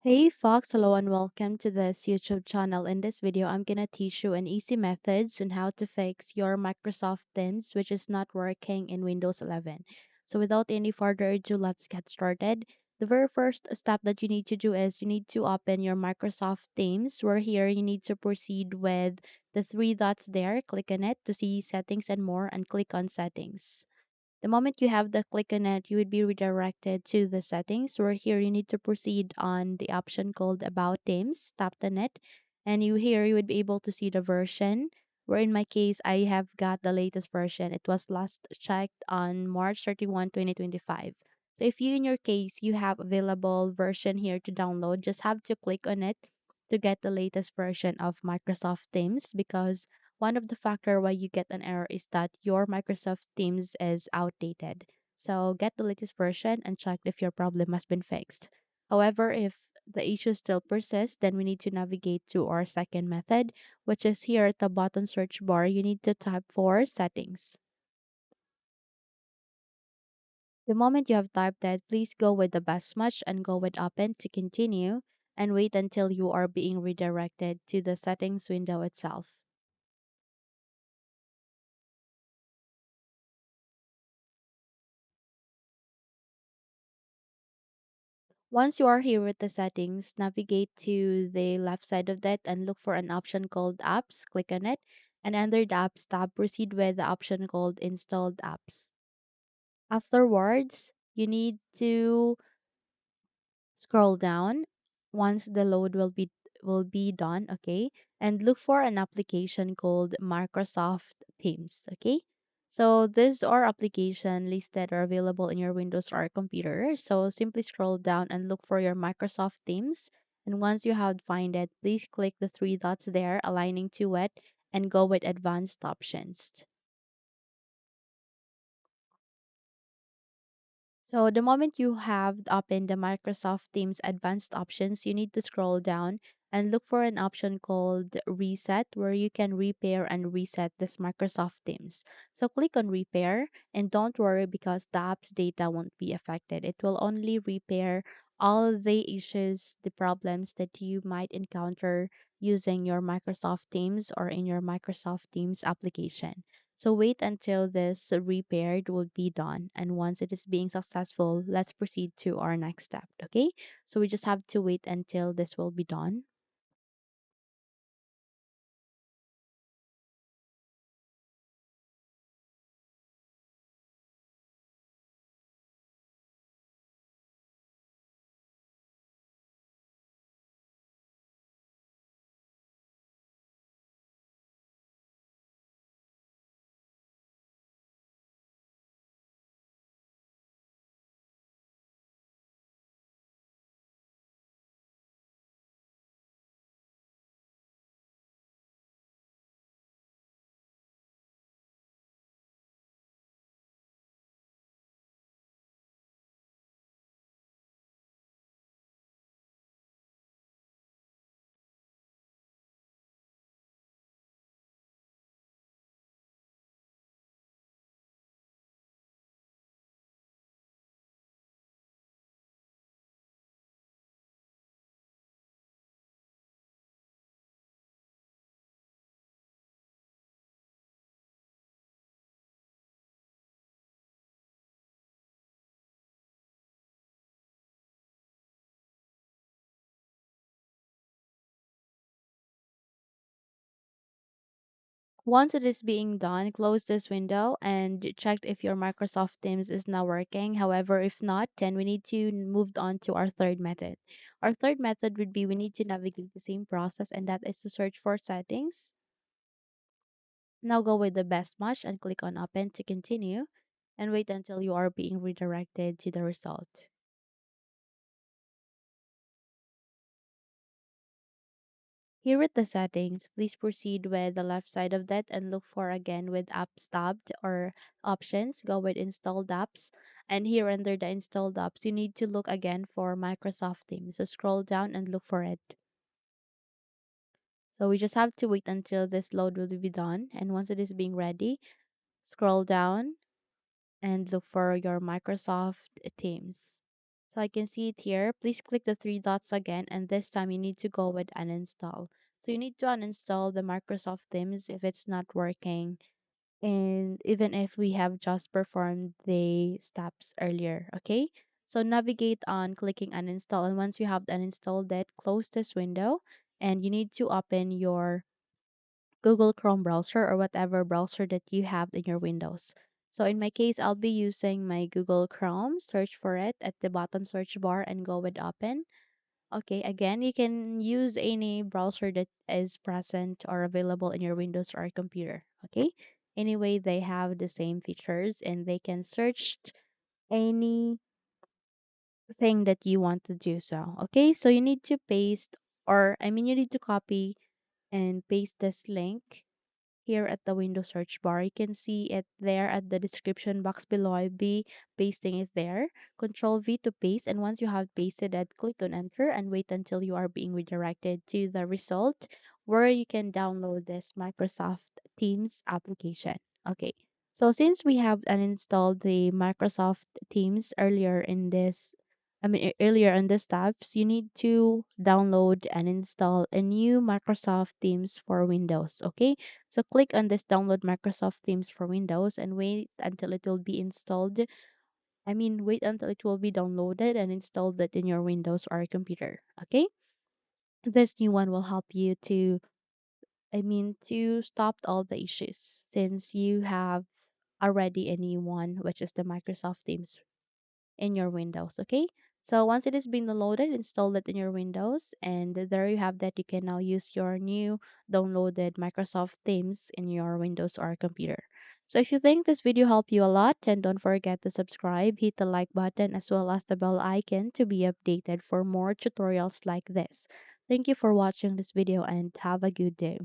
Hey Fox, hello and welcome to this YouTube channel. In this video, I'm gonna teach you an easy methods on how to fix your Microsoft Teams which is not working in Windows 11. So without any further ado, let's get started. The very first step that you need to do is you need to open your Microsoft Teams, where here you need to proceed with the three dots there. Click on it to see settings and more and click on settings. The moment you have the click on it, you would be redirected to the settings, where here you need to proceed on the option called About Teams. Tap on it, and you would be able to see the version. Where in my case, I have got the latest version. It was last checked on March 31, 2025. So if you in your case you have available version here to download, just have to click on it to get the latest version of Microsoft Teams, because one of the factor why you get an error is that your Microsoft Teams is outdated. So get the latest version and check if your problem has been fixed. However, if the issue still persists, then we need to navigate to our second method, which is here at the bottom search bar. You need to type for settings. The moment you have typed that, please go with the best match and go with open to continue, and wait until you are being redirected to the settings window itself. Once you are here with the settings, navigate to the left side of that and look for an option called apps. Click on it, and under the apps tab, proceed with the option called installed apps. Afterwards, you need to scroll down once the load will be done, okay? And look for an application called Microsoft Teams, okay? So these are application listed or available in your Windows or computer. So simply scroll down and look for your Microsoft Teams. And once you have find it, please click the three dots there aligning to it and go with advanced options. So the moment you have opened the Microsoft Teams advanced options, you need to scroll down and look for an option called reset, where you can repair and reset this Microsoft Teams. So click on repair, and don't worry because the app's data won't be affected. It will only repair all the issues, the problems that you might encounter using your Microsoft Teams or in your Microsoft Teams application. So wait until this repaired will be done. And once it is being successful, let's proceed to our next step. Okay. So we just have to wait until this will be done. Once it is being done, close this window and check if your Microsoft Teams is now working. However, if not, then we need to move on to our third method. Our third method would be we need to navigate the same process, and that is to search for settings. Now go with the best match and click on open to continue, and wait until you are being redirected to the result. Here at the settings, please proceed with the left side of that and look for again with apps tabbed or options. Go with installed apps. And here under the installed apps, you need to look again for Microsoft Teams. So scroll down and look for it. So we just have to wait until this load will be done. And once it is being ready, scroll down and look for your Microsoft Teams. So I can see it here. Please click the three dots again, and this time you need to go with uninstall. So you need to uninstall the Microsoft Teams if it's not working, and even if we have just performed the steps earlier. Okay, so navigate on clicking uninstall, and once you have uninstalled it, close this window, and you need to open your Google Chrome browser or whatever browser that you have in your Windows. So in my case, I'll be using my Google Chrome. Search for it at the bottom search bar and go with open. Okay, again, you can use any browser that is present or available in your Windows or computer. Okay, anyway, they have the same features and they can search anything that you want to do so. Okay, so you need to paste, or I mean, you need to copy and paste this link here at the Windows search bar. You can see it there at the description box below. I'll be pasting it there. Control V to paste, and once you have pasted it, click on enter and wait until you are being redirected to the result where you can download this Microsoft Teams application. Okay. So since we have uninstalled the Microsoft Teams earlier in this earlier in the steps, you need to download and install a new Microsoft Teams for Windows. Okay, so click on this download Microsoft Teams for Windows and wait until it will be installed. Wait until it will be downloaded and installed it in your Windows or computer. Okay, this new one will help you to, to stop all the issues since you have already a new one, which is the Microsoft Teams in your Windows. Okay. So once it has been downloaded, install it in your Windows, and there you have that. You can now use your new downloaded Microsoft Teams in your Windows or computer. So if you think this video helped you a lot, then don't forget to subscribe, hit the like button as well as the bell icon to be updated for more tutorials like this. Thank you for watching this video and have a good day.